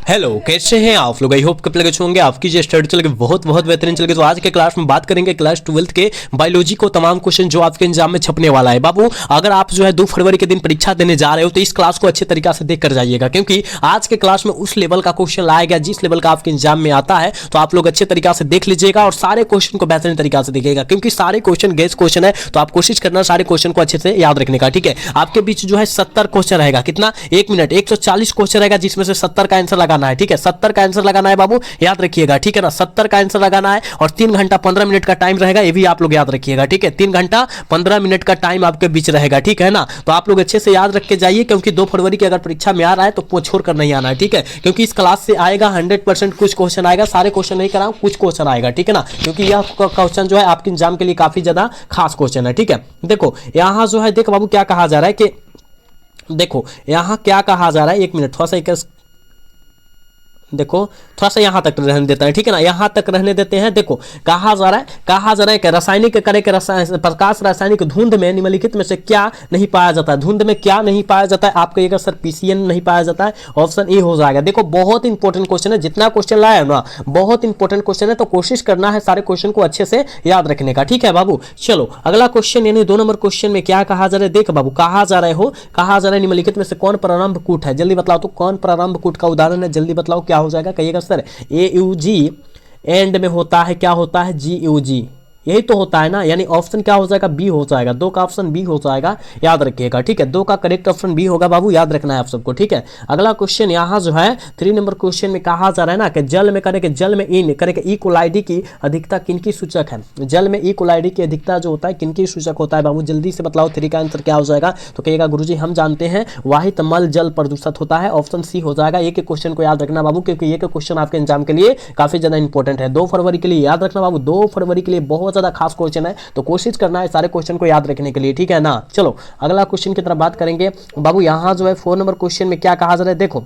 Hello, कैसे हैं आप लोग? आई होप कब लगे होंगे आपकी जो स्टडी चल गई बहुत बेहतरीन चल गई। तो आज के क्लास में बात करेंगे क्लास 12 के बायोलॉजी को तमाम क्वेश्चन जो आपके एग्जाम में छपने वाला है। बाबू, अगर आप जो है 2 फरवरी के दिन परीक्षा देने जा रहे हो तो इस क्लास को अच्छे तरीके से देख कर जाइएगा, क्योंकि आज के क्लास में उस लेवल का क्वेश्चन लाया गया जिस लेवल का आपके एग्जाम में आता है। तो आप लोग अच्छे तरीके से देख लीजिएगा और सारे क्वेश्चन को बेहतरीन तरीके से देखिएगा, क्योंकि सारे क्वेश्चन गेस क्वेश्चन है। तो आप कोशिश करना सारे क्वेश्चन को अच्छे से याद रखने का, ठीक है। आपके बीच जो है 70 क्वेश्चन रहेगा। कितना? 1 मिनट 140 क्वेश्चन रहेगा, जिसमें से 70 का आंसर लगाना है, ठीक है। 70 का आंसर लगाना है बाबू, याद रखिएगा, ठीक है ना। 70 का आंसर लगाना है और 3 घंटा 15 मिनट का टाइम रहेगा, ये भी आप लोग याद रखिएगा, ठीक है। 3 घंटा 15 मिनट का टाइम आपके बीच रहेगा, ठीक है ना। तो आप लोग अच्छे से याद रख के जाइए, क्योंकि 2 फरवरी की अगर परीक्षा में आ रहा है तो छोड़ कर नहीं आना है, ठीक है। क्योंकि इस क्लास से आएगा 100% कुछ क्वेश्चन आएगा, सारे क्वेश्चन नहीं कराऊं, कुछ क्वेश्चन आएगा, ठीक है ना। क्योंकि यह क्वेश्चन जो है आपके एग्जाम के लिए काफी ज्यादा खास क्वेश्चन है, ठीक है। देखो यहां जो है, देखो बाबू क्या कहा जा रहा है कि देखो यहां क्या कहा जा रहा है, 1 मिनट थोड़ा सा देखो थोड़ा सा यहां तक रहने देते हैं, ठीक है ना। यहां तक रहने देते हैं। देखो कहा जा रहा है कि रासायनिक करे के प्रकाश रासायनिक धुंध में निम्नलिखित में से क्या नहीं पाया जाता है। धुंध में क्या नहीं पाया जाता है? आप कहिएगा सर पीसीएन नहीं पाया जाता है, ऑप्शन ए हो जाएगा। देखो बहुत इंपॉर्टेंट क्वेश्चन है, जितना क्वेश्चन लाया है ना बहुत इंपॉर्टेंट क्वेश्चन है, तो कोशिश करना है सारे क्वेश्चन को अच्छे से याद रखने का, ठीक है बाबू। चलो अगला क्वेश्चन यानी 2 नंबर क्वेश्चन में क्या कहा जा रहा है? देख बाबू, कहा जा रहा है निम्नलिखित में से कौन प्रारंभ कूट है? जल्दी बतलाओ तो कौन प्रारंभ कूट का उदाहरण है, जल्दी बतलाओ क्या हो जाएगा। कहिएगा सर AUG एंड में होता है, क्या होता है? GUG, यही तो होता है ना। यानी ऑप्शन क्या हो जाएगा? बी हो जाएगा। 2 का ऑप्शन बी हो जाएगा, याद रखिएगा, ठीक है। 2 का करेक्ट ऑप्शन बी होगा बाबू, याद रखना है आप सबको, ठीक है। अगला क्वेश्चन यहाँ जो है 3 नंबर क्वेश्चन में कहा जा रहा है ना कि जल में करे कि जल में इन करे कि इकोलाइडी की अधिकता किनकी सूचक है? जल में इकोलाइडी की अधिकता जो होता है किनकी सूचक होता है बाबू? जल्दी से बतलाओ, 3 का आंसर क्या हो जाएगा? तो कहिएगा गुरुजी हम जानते हैं वाहित मल जल प्रदूषित होता है, ऑप्शन सी हो जाएगा। एक क्वेश्चन को याद रखना बाबू, क्योंकि ये क्वेश्चन आपके एग्जाम के लिए काफी ज्यादा इंपॉर्टेंट है। 2 फरवरी के लिए याद रखना बाबू, 2 फरवरी के लिए बहुत ज्यादा खास क्वेश्चन है, तो कोशिश करना है सारे क्वेश्चन को याद रखने के लिए, ठीक है ना। चलो अगला क्वेश्चन की तरफ बात करेंगे बाबू। यहां जो है 4 नंबर क्वेश्चन में क्या कहा जा रहा है? देखो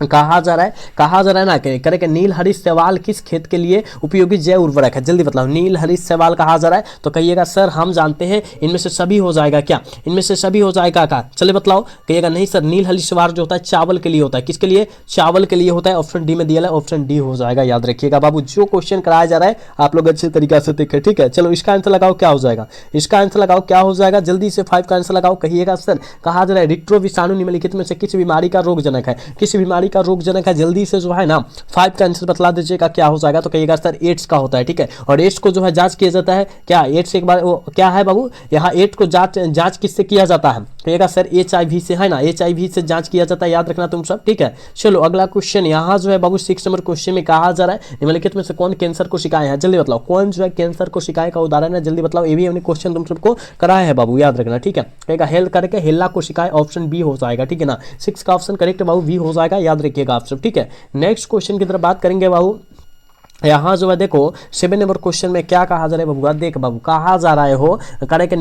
कहा जा रहा है ना कि करे कि नील हरित शैवाल किस खेत के लिए उपयोगी जैव उर्वरक है? जल्दी बताओ। नील हरित शैवाल कहा जा रहा है, तो कहिएगा सर हम जानते हैं इनमें से सभी हो जाएगा। क्या इनमें से सभी हो जाएगा? क्या चले बतलाओ। कहिएगा नहीं सर, नील हरित शैवाल जो होता है चावल के लिए होता है। किसके लिए? चावल के लिए होता है। ऑप्शन डी में दिया है, ऑप्शन डी हो जाएगा, याद रखिएगा बाबू। जो क्वेश्चन कराया जा रहा है आप लोग अच्छे तरीके से देखें, ठीक है। चलो इसका आंसर लगाओ, क्या हो जाएगा? इसका आंसर लगाओ, क्या हो जाएगा? जल्दी से 5 का आंसर लगाओ। कहिएगा सर कहा जा रहा है रिट्रो विषाणु निम्नलिखित में से किस बीमारी का रोगजनक है? किस बीमारी का रोगजनक है? जल्दी से जो है ना 5 का आंसर बतला दीजिएगा, क्या हो जाएगा? तो कहिएगा सर एड्स का होता है, ठीक है। और एड्स को जो है जांच किया जाता है क्या? एड्स एक बार क्या है बाबू? यहाँ एड्स को जांच किससे किया जाता है? कहिएगा सर HIV से, है ना। HIV से जांच किया जाता है, याद रखना तुम सब, ठीक है। चलो अगला क्वेश्चन यहाँ जो है बाबू 6 नंबर क्वेश्चन में कहा जा रहा है निम्नलिखित में से कौन कैंसर को शिकायत है? जल्दी बतलाओ, कौन जो है कैंसर को शिकायत का उदाहरण है? जल्दी बतलाओ। ये भी हमने क्वेश्चन तुम सबको कराया है बाबू, याद रखना, ठीक है। कहेगा हेल करके हेला को शिकायत, ऑप्शन बी हो जाएगा, ठीक है ना। 6 का ऑप्शन करेक्ट बाबू बी हो जाएगा, याद रखिएगा आप सब, ठीक है। नेक्स्ट क्वेश्चन की तरफ बात करेंगे बाबू। यहाँ जो है देखो 7 नंबर क्वेश्चन में क्या कहा जा रहा है बाबू? देख बाबू, कहा जा रहा है हो करे के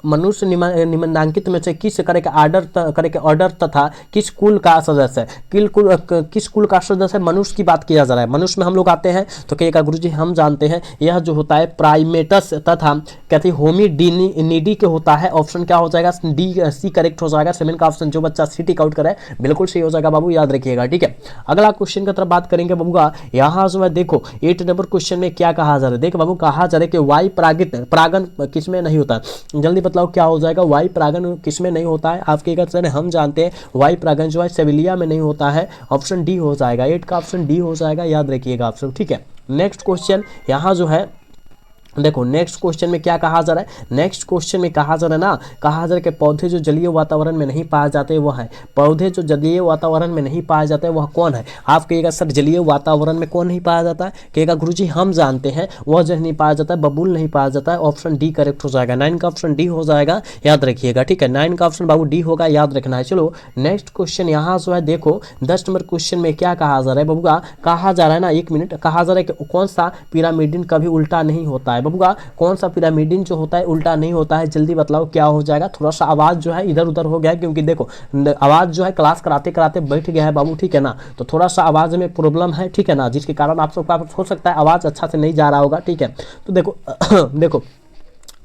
मनुष्य निम्नलिखित में से किस करे के ऑर्डर तथा किस कुल का सदस्य है? किस कुल का सदस्य है? मनुष्य की बात किया जा रहा है। मनुष्य में हम लोग आते हैं, तो कहिएगा गुरुजी हम जानते हैं यह जो होता है प्राइमेटस तथा कहते हैं होमिनिडी के होता है। ऑप्शन क्या हो जाएगा? डी सी करेक्ट हो जाएगा। 7 का ऑप्शन जो बच्चा सी टिक आउट करे बिल्कुल सही हो जाएगा बाबू, याद रखिएगा, ठीक है। अगला क्वेश्चन की तरफ बात करेंगे बाबू। यहाँ जो है देखो 8 नंबर क्वेश्चन में क्या कहा जा रहा है? देख बाबू, कहा जा रहा है कि वायु परागन किसमें नहीं होता है? जल्दी बतलाओ क्या हो जाएगा? वायु परागन किसमें नहीं होता है? आपके सर हम जानते हैं वायु परागन जो है सेविलिया में नहीं होता है, ऑप्शन डी हो जाएगा। 8 का ऑप्शन डी हो जाएगा, याद रखिएगा आप सब, ठीक है। नेक्स्ट क्वेश्चन यहाँ जो है देखो नेक्स्ट क्वेश्चन में क्या कहा जा रहा है? नेक्स्ट क्वेश्चन में कहा जा रहा है ना, कहा जा रहा है कि पौधे जो जलीय वातावरण में नहीं पाए जाते वह है। पौधे जो जलीय वातावरण में नहीं पाए जाते वह कौन है? आप कहिएगा सर जलीय वातावरण में कौन नहीं पाया जाता है? कहिएगा गुरुजी हम जानते हैं वह जो नहीं पाया जाता है, बबूल नहीं पाया जाता है, ऑप्शन डी करेक्ट हो जाएगा। 9 का ऑप्शन डी हो जाएगा, याद रखिएगा, ठीक है। 9 का ऑप्शन बाबू डी होगा, याद रखना है। चलो नेक्स्ट क्वेश्चन यहाँ जो है देखो 10 नंबर क्वेश्चन में क्या कहा जा रहा है बबुआ? कहा जा रहा है ना, 1 मिनट, कहा जा रहा है कि कौन सा पिरामिडिन कभी उल्टा नहीं होता है बबुआ? कौन सा पिरामिडिन जो होता है उल्टा नहीं होता है? जल्दी बतलाओ क्या हो जाएगा? थोड़ा सा आवाज जो है इधर उधर हो गया है, क्योंकि देखो आवाज जो है क्लास कराते कराते बैठ गया है बाबू, ठीक है ना। तो थोड़ा सा आवाज में प्रॉब्लम है, ठीक है ना, जिसके कारण आप सबका हो सकता है आवाज अच्छा से नहीं जा रहा होगा, ठीक है। तो देखो देखो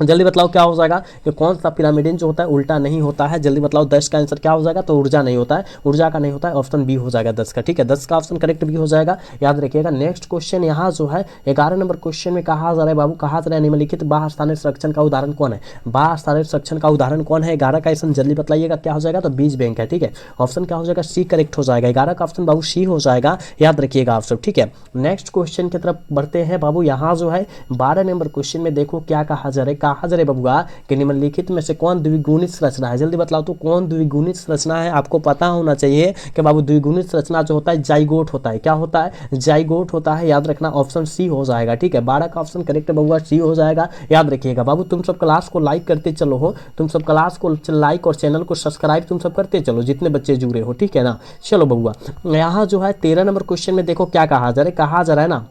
जल्दी बतलाओ क्या हो जाएगा कि कौन सा पिरामिडिन जो होता है उल्टा नहीं होता है। जल्दी बतलाओ 10 का आंसर क्या हो जाएगा, तो ऊर्जा नहीं होता है, ऊर्जा का नहीं होता है, ऑप्शन बी हो जाएगा 10 का। ठीक है, 10 का ऑप्शन करेक्ट बी हो जाएगा, याद रखिएगा। नेक्स्ट क्वेश्चन यहाँ जो है 11 नंबर क्वेश्चन में कहा जा रहा है बाबू, कहा जा रहा है निम्नलिखित बाह्य स्थानिक संरक्षण का उदाहरण कौन है। बाह्य स्थानिक संरक्षण का उदाहरण कौन है, 11 का ऑप्शन जल्दी बतलाइएगा क्या हो जाएगा, तो बीज बैंक है। ठीक है, ऑप्शन क्या हो जाएगा, सी करेक्ट हो जाएगा, 11 का ऑप्शन बाबू सी हो जाएगा, याद रखिएगा आप सब। ठीक है, नेक्स्ट क्वेश्चन की तरफ बढ़ते हैं बाबू। यहाँ जो है 12 नंबर क्वेश्चन में देखो क्या कहा जा रहा है, कहा जा रहा है बबुआ कि निम्नलिखित में से कौन द्विगुणित संरचना है। जल्दी बतलाओ तो कौन द्विगुणित संरचना है। आपको पता होना चाहिए कि बाबू द्विगुणित संरचना जो होता है जाइगोट होता है, क्या होता है, जाइगोट होता है, याद रखना, ऑप्शन सी हो जाएगा। ठीक है, 12 का ऑप्शन करेक्ट बबुआ सी हो जाएगा, याद रखिएगा बाबू। तुम सब क्लास को लाइक करते चलो हो, तुम सब क्लास को लाइक और चैनल को सब्सक्राइब तुम सब करते चलो जितने बच्चे जुड़े हो, ठीक है ना। चलो बबुआ, यहाँ जो है 13 नंबर क्वेश्चन में देखो क्या कहा जा रहा है, कहा जा रहा है ना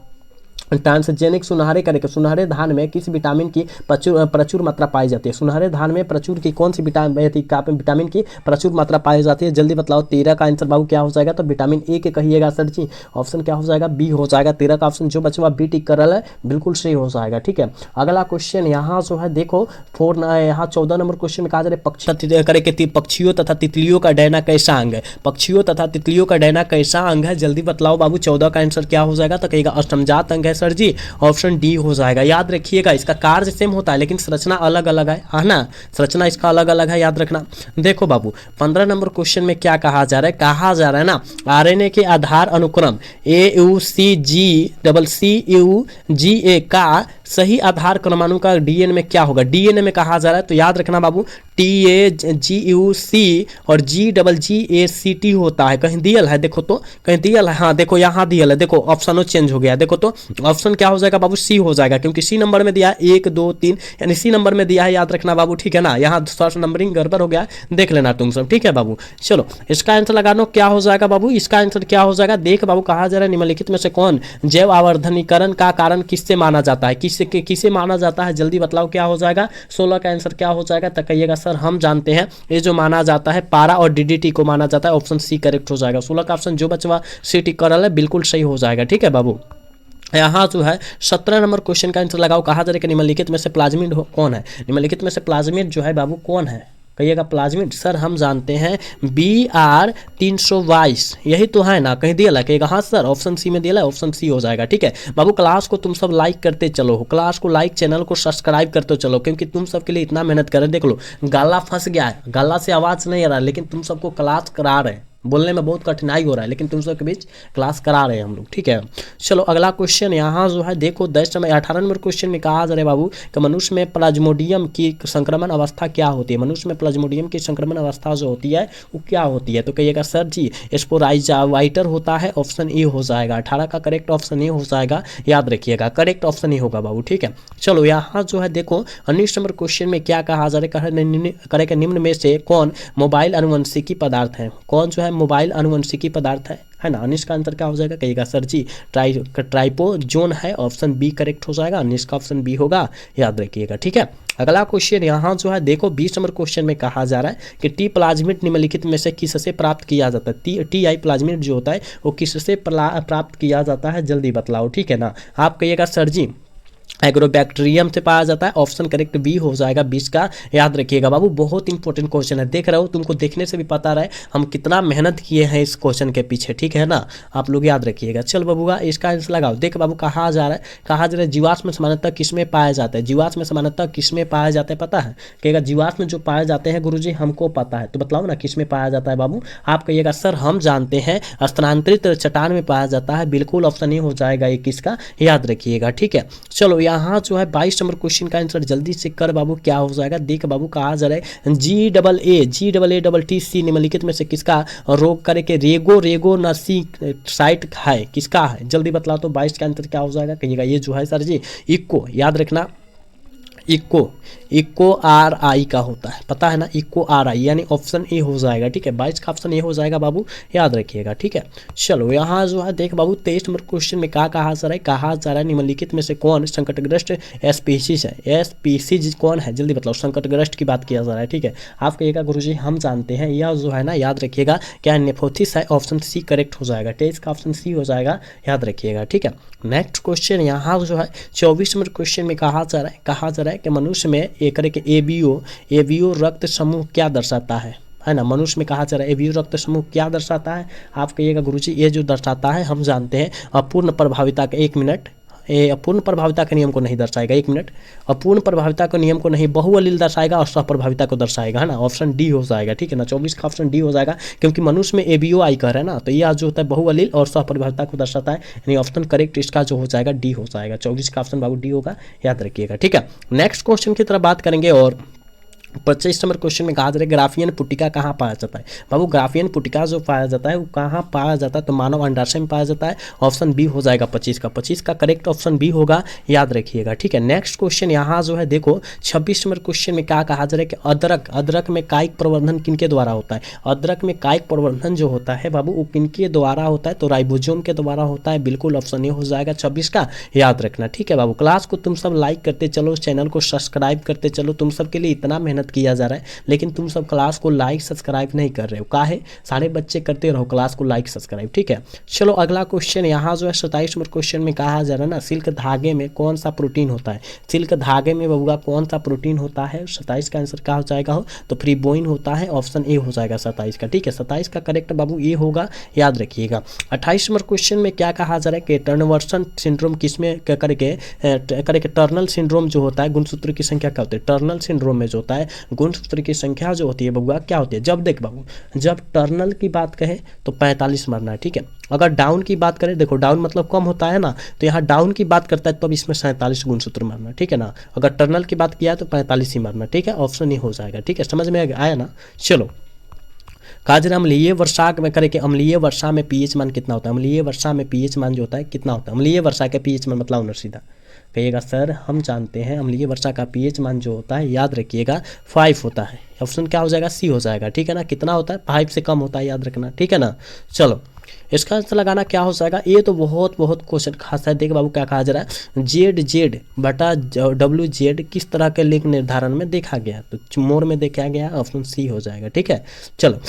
ट्रांसजेनिक सुनहरे करेक्ट, सुनहरे धान में किस विटामिन की प्रचुर मात्रा पाई जाती है। सुनहरे धान में प्रचुर की कौन सी विटामिन की प्रचुर मात्रा पाई जाती है। जल्दी बतलाओ, 13 का आंसर बाबू क्या हो जाएगा, तो विटामिन ए के कहिएगा सर जी, ऑप्शन क्या हो जाएगा, बी हो जाएगा। 13 का ऑप्शन जो बच्चों बी टिक कर रहा है बिल्कुल सही हो जाएगा। ठीक है, अगला क्वेश्चन यहाँ जो है देखो यहाँ 14 नंबर क्वेश्चन में कहा जा रहा है पक्षियों तथा तितलियों का डैना कैसा अंग है। पक्षियों तथा तितलियों का डैना कैसा अंग है, जल्दी बतलाओ बाबू। 14 का आंसर क्या हो जाएगा, तो कहेगा अष्टमजात अंग है सर जी, ऑप्शन डी हो जाएगा। याद रखिएगा इसका कार्य सेम होता है लेकिन संरचना अलग अलग है ना, संरचना इसका अलग अलग है, याद रखना। देखो बाबू 15 नंबर क्वेश्चन में क्या कहा जा रहा है, कहा जा रहा है ना आरएनए के आधार अनुक्रम AUCGCUGA का सही आधार क्रमानुसार डीएनए में क्या होगा। डीएनए में कहा जा रहा है तो याद रखना बाबू TAGUC और GGGACT होता है। कहीं दियल है, देखो तो कहीं दियल है, हाँ देखो यहाँ दियल है, देखो ऑप्शनों चेंज हो गया, देखो तो ऑप्शन क्या हो जाएगा बाबू, सी हो जाएगा, क्योंकि सी नंबर में दिया है 1 2 3, यानी सी नंबर में दिया है, याद रखना बाबू। ठीक है ना, यहाँ फर्स्ट नंबरिंग गड़बड़ हो गया, देख लेना तुम सब। ठीक है बाबू, चलो इसका आंसर लगा लो क्या हो जाएगा बाबू, इसका आंसर क्या हो जाएगा, देख बाबू कहा जा रहा है निम्नलिखित में से कौन जैव आवर्धनीकरण का कारण किससे माना जाता है, किसे माना जाता है। जल्दी बतलाओ क्या हो जाएगा, 16 का आंसर क्या हो जाएगा, तो कहिएगा सर हम जानते हैं ये जो माना जाता है पारा और डीडीटी को माना जाता है, ऑप्शन सी करेक्ट हो जाएगा। 16 का ऑप्शन जो बचवा सी टिक कर रहा है बिल्कुल सही हो जाएगा। ठीक है बाबू, यहाँ जो है 17 नंबर क्वेश्चन का आंसर लगाओ, कहा जा रहा है कि निम्नलिखित में से प्लाज्मिड कौन है। निम्नलिखित में से प्लाज्मिड जो है बाबू कौन है, कहिएगा प्लाज्मिड सर हम जानते हैं BR 322, यही तो है ना, कहीं दिया कहिएगा हाँ सर, ऑप्शन सी में दिया, ऑप्शन सी हो जाएगा। ठीक है बाबू, क्लास को तुम सब लाइक करते चलो हो, क्लास को लाइक, चैनल को सब्सक्राइब करते चलो, क्योंकि तुम सब के लिए इतना मेहनत कर रहे हैं। देख लो गाला फंस गया है, गाला से आवाज़ नहीं आ रहा है, लेकिन तुम सबको क्लास करा रहे हैं, बोलने में बहुत कठिनाई हो रहा है लेकिन तुम सब के बीच क्लास करा रहे हैं हम लोग। ठीक है, चलो अगला क्वेश्चन यहाँ जो है देखो 18 नंबर क्वेश्चन में कहा जा रहा है बाबू कि मनुष्य में प्लाज्मोडियम की संक्रमण अवस्था क्या होती है। मनुष्य में प्लाज्मोडियम की संक्रमण अवस्था जो होती है वो क्या होती है, तो कहिएगा सर जी स्पोराइजावाइटर होता है, ऑप्शन ए हो जाएगा। 18 का करेक्ट ऑप्शन ए हो जाएगा, याद रखिएगा करेक्ट ऑप्शन ए होगा बाबू। ठीक है, चलो यहाँ जो है देखो 19 नंबर क्वेश्चन में क्या कहा जा रहा है, निम्न में से कौन मोबाइल अनुवंशिकी पदार्थ है, कौन जो है मोबाइल अनुवंशिकी पदार्थ है ना। 19 का आंसर क्या हो जाएगा, कहिएगा सर जी ट्राइपोजोन है, ऑप्शन बी करेक्ट हो जाएगा। 19 का ऑप्शन बी होगा, याद रखिएगा। ठीक है, अगला क्वेश्चन यहाँ जो है देखो 20 नंबर क्वेश्चन में कहा जा रहा है कि टी प्लाज्मिड निम्नलिखित में से किससे प्राप्त किया जाता है। TI प्लाज्मिड जो होता है वो किससे प्राप्त किया जाता है, जल्दी बतलाओ। ठीक है ना, आप कहिएगा सर जी एग्रोबैक्टीरियम से पाया जाता है, ऑप्शन करेक्ट बी हो जाएगा 20 का, याद रखिएगा बाबू। बहुत इंपॉर्टेंट क्वेश्चन है, देख रहे हो, तुमको देखने से भी पता रहे हम कितना मेहनत किए हैं इस क्वेश्चन के पीछे। ठीक है ना, आप लोग याद रखिएगा। चल बाबूगा इसका आंसर लगाओ, देख बाबू कहा जा रहा है जीवाश्म समानता किसमें पाया जाता है। जीवाश्म समानता किसमें पाया जाता है पता है, कहेगा जीवाश्म जो पाए जाते हैं गुरुजी हमको पता है, तो बतलाओ ना किसमें पाया जाता है बाबू। आप कहिएगा सर हम जानते हैं स्थानांतरित चट्टान में पाया जाता है, बिल्कुल ऑप्शन ए हो जाएगा 21 का, याद रखिएगा। ठीक है, चलो यहाँ जो है 22 नंबर क्वेश्चन का आंसर जल्दी से कर बाबू, क्या हो जाएगा, देख बाबू कहा जा रहा है GAATC निम्नलिखित में से किसका रोग करे के रेगो नसी साइट है, किसका है, जल्दी बतलाओ तो 22 का आंसर क्या हो जाएगा, कहिएगा ये जो है सर जी इको, याद रखना इको RI का होता है, पता है ना, इको RI यानी ऑप्शन ए हो जाएगा। ठीक है, 22 का ऑप्शन ए हो जाएगा बाबू, याद रखिएगा। ठीक है, चलो यहाँ जो है देख बाबू 23 नंबर क्वेश्चन में क्या कहा जा रहा है निम्नलिखित में से कौन संकटग्रस्त स्पीशीज है। स्पीशीज कौन है, जल्दी बताओ, संकटग्रस्त की बात किया जा रहा है। ठीक है, आप कहिएगा गुरुजी हम जानते हैं, यह जो है ना याद रखिएगा क्या नेफोथिस है, ऑप्शन सी करेक्ट हो जाएगा। 23 का ऑप्शन सी हो जाएगा, याद रखिएगा। ठीक है, नेक्स्ट क्वेश्चन यहाँ जो है 24 नंबर क्वेश्चन में कहा जा रहा है कि मनुष्य में एक करके एबीओ रक्त समूह क्या दर्शाता है ना। मनुष्य में कहा जा रहा है एबीओ रक्त समूह क्या दर्शाता है। आप कहिएगा गुरुजी ये जो दर्शाता है हम जानते हैं अपूर्ण प्रभाविता का, 1 मिनट, ये अपूर्ण प्रभाविता के नियम को नहीं दर्शाएगा, 1 मिनट, अपूर्ण प्रभाविता के नियम को नहीं, बहुअलील दर्शाएगा और सहप्रभाविता को दर्शाएगा, है ना। ऑप्शन डी हो जाएगा, ठीक है ना। 24 का ऑप्शन डी हो जाएगा, क्योंकि मनुष्य में एबीओ आई कह रहा है ना, तो यह जो होता है बहुअलील और सहप्रभाविता को दर्शाता है, यानी ऑप्शन करेक्ट इसका जो हो जाएगा डी हो जाएगा। 24 का ऑप्शन बाबू डी होगा, याद रखिएगा, ठीक है। नेक्स्ट क्वेश्चन की तरफ बात करेंगे और 25 नंबर क्वेश्चन में कहा जा रहा है ग्राफियन पुटिका कहाँ पाया जाता है। बाबू ग्राफियन पुटिका जो पाया जाता है वो कहाँ पाया जाता है, तो मानव अंडाशय में पाया जाता है। ऑप्शन बी हो जाएगा 25 का, 25 का करेक्ट ऑप्शन बी होगा, याद रखिएगा, ठीक है। नेक्स्ट क्वेश्चन यहाँ जो है देखो 26 नंबर क्वेश्चन में क्या कहा जा रहा है कि अदरक में कायिक प्रवर्धन किनके द्वारा होता है। अदरक में कायिक प्रवर्धन जो होता है बाबू वो किनके द्वारा होता है, तो राइबोसोम के द्वारा होता है, बिल्कुल ऑप्शन ए हो जाएगा 26 का, याद रखना, ठीक है बाबू। क्लास को तुम सब लाइक करते चलो, चैनल को सब्सक्राइब करते चलो, तुम सब के लिए इतना मेहनत किया जा रहा है लेकिन तुम सब क्लास को लाइक सब्सक्राइब नहीं कर रहे हो, काहे। सारे बच्चे करते रहो क्लास को लाइक सब्सक्राइब, ठीक है। चलो अगला क्वेश्चन यहाँ जो है 27 नंबर क्वेश्चन में कहा जा रहा है ना सिल्क धागे में कौन सा प्रोटीन होता है। सिल्क धागे में बबुआ कौन सा प्रोटीन होता है। 27 का आंसर क्या हो जाएगा हो, तो फ्रीबोइन होता है, ऑप्शन ए हो जाएगा 27 का, ठीक है। 27 का करेक्ट बाबू ए होगा, याद रखिएगा। 28 नंबर क्वेश्चन में क्या कहा जा रहा है कि टर्नवर्सन सिंड्रोम किसमें करके टर्नल सिंड्रोम जो होता है गुणसूत्र की संख्या क्या होती है। टर्नल सिंड्रोम में जो होता है गुणसूत्र की संख्या जो होती है बबुआ क्या होती है। जब देख बाबू जब टर्नल की बात कहें तो 45 मारना है, ठीक है। अगर डाउन की बात करें, देखो डाउन मतलब कम होता है ना, तो यहाँ डाउन की बात करता है तो अब इसमें 47 गुणसूत्र मारना, ठीक है ना। अगर टर्नल की बात किया तो 45 ही मारना, ठीक है। ऑप्शन ही हो जाएगा, ठीक है। समझ में आया ना। चलो काजर अम्लीय वर्षा में करें कि अम्लीय वर्षा में पीएच मान कितना होता है। अम्लीय वर्षा में पीएच मान जो होता है कितना होता है। अम्लीय वर्षा का पीएच मान मतलब उन्हें सीधा कहिएगा सर हम जानते हैं अम्लीय वर्षा का पीएच मान जो होता है याद रखिएगा 5 होता है। ऑप्शन क्या हो जाएगा, सी हो जाएगा, ठीक है ना। कितना होता है, 5 से कम होता है, याद रखना, ठीक है ना। चलो इसका आंसर लगाना क्या हो जाएगा। ये तो बहुत क्वेश्चन खास है। देख बाबू क्या कहा जा रहा है, जेड बटा WZ किस तरह के लिंग निर्धारण में देखा गया, तो मोर में देखा गया, ऑप्शन सी हो जाएगा, ठीक है। चलो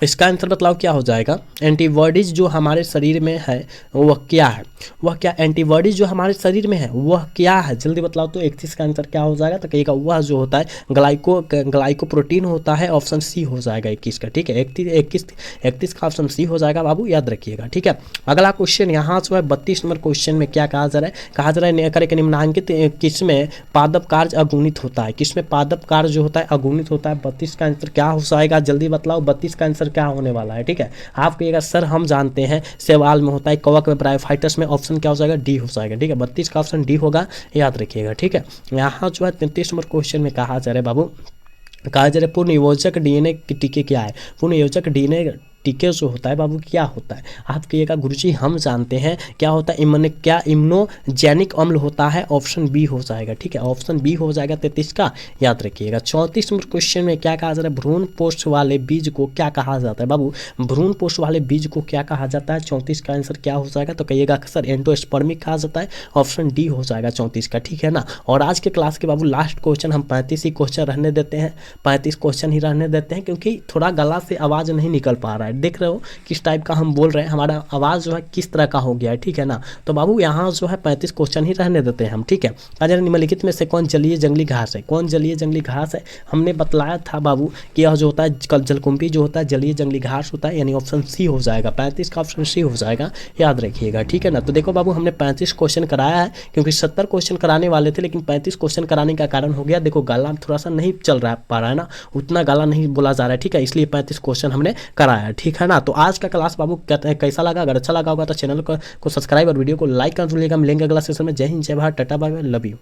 इसका आंसर बतलाओ क्या हो जाएगा। एंटीबॉडीज जो हमारे शरीर में है वह क्या है, वह क्या एंटीबॉडीज जो हमारे शरीर में है वह क्या है, जल्दी बतलाओ। तो 31 का आंसर क्या हो जाएगा, तो कहिएगा वह जो होता है ग्लाइकोप्रोटीन होता है, ऑप्शन सी हो जाएगा 21 का, ठीक है। 31 का ऑप्शन सी हो जाएगा बाबू, याद रखिएगा, ठीक है। अगला क्वेश्चन यहाँ जो है 32 नंबर क्वेश्चन में क्या कहा जा रहा है, कहा जा रहा है करे निम्नांकित किसमें पादप कार्य अगुणित होता है, किसमें पादप कार्य जो होता है अगुणित होता है। 32 का आंसर क्या हो जाएगा, जल्दी बतलाओ। 32 का आंसर क्या होने वाला है, ठीक है। आप कहिएगा सर हम जानते हैं शैवाल में होता है, कवक में, ब्रायोफाइटस में, ऑप्शन क्या हो जाएगा, डी हो जाएगा, ठीक है। 32 का ऑप्शन डी होगा, याद रखिएगा, ठीक है। यहाँ जो है 33 नंबर क्वेश्चन में कहा जा रहा है बाबू, कहा जा रहा है पूर्णयोजक डीएनए के टीके क्या है। पूर्णयोजक डीएनए टीके जो होता है बाबू क्या होता है। आप कहिएगा गुरुजी हम जानते हैं क्या होता है, क्या इम्यूनोजेनिक अम्ल होता है, ऑप्शन बी हो जाएगा, ठीक है। ऑप्शन बी हो जाएगा 33 का, याद रखिएगा। 34 नंबर क्वेश्चन में क्या कहा जा रहा है, भ्रूण पोष वाले बीज को क्या कहा जाता है बाबू। भ्रूण पोष वाले बीज को क्या कहा जाता है। 34 का आंसर क्या हो जाएगा, तो कहिएगा सर एंडोस्पर्मिक कहा जाता है, ऑप्शन डी हो जाएगा 34 का, ठीक है ना। और आज के क्लास के बाबू लास्ट क्वेश्चन हम 35 ही क्वेश्चन रहने देते हैं, 35 क्वेश्चन ही रहने देते हैं, क्योंकि थोड़ा गला से आवाज़ नहीं निकल पा रहा है। देख रहे हो किस टाइप का हम बोल रहे हैं, हमारा आवाज़ जो है किस तरह का हो गया है, ठीक है ना। तो बाबू यहाँ जो है 35 क्वेश्चन ही रहने देते हैं हम, ठीक है। अगर निम्नलिखित में से कौन जलीय जंगली घास है, कौन जलीय जंगली घास है। हमने बतलाया था बाबू कि यह जो होता है जलकुंभी जो होता है जलीय जंगली घास होता है, यानी ऑप्शन सी हो जाएगा। 35 का ऑप्शन सी हो जाएगा, याद रखिएगा, ठीक है ना। तो देखो बाबू हमने 35 क्वेश्चन कराया है, क्योंकि 70 क्वेश्चन कराने वाले थे, लेकिन 35 क्वेश्चन कराने का कारण हो गया देखो गाला थोड़ा सा नहीं चल रहा पा रहा है ना, उतना गाला नहीं बोला जा रहा है, ठीक है। इसलिए 35 क्वेश्चन हमने कराया, ठीक है ना। तो आज का क्लास बाबू कैसा लगा, अगर अच्छा लगा होगा तो चैनल को सब्सक्राइब और वीडियो को लाइक कर दीजिएगा। मिलेंगे अगला सेशन में। जय हिंद, जय Bharat, tata bye bye, love you.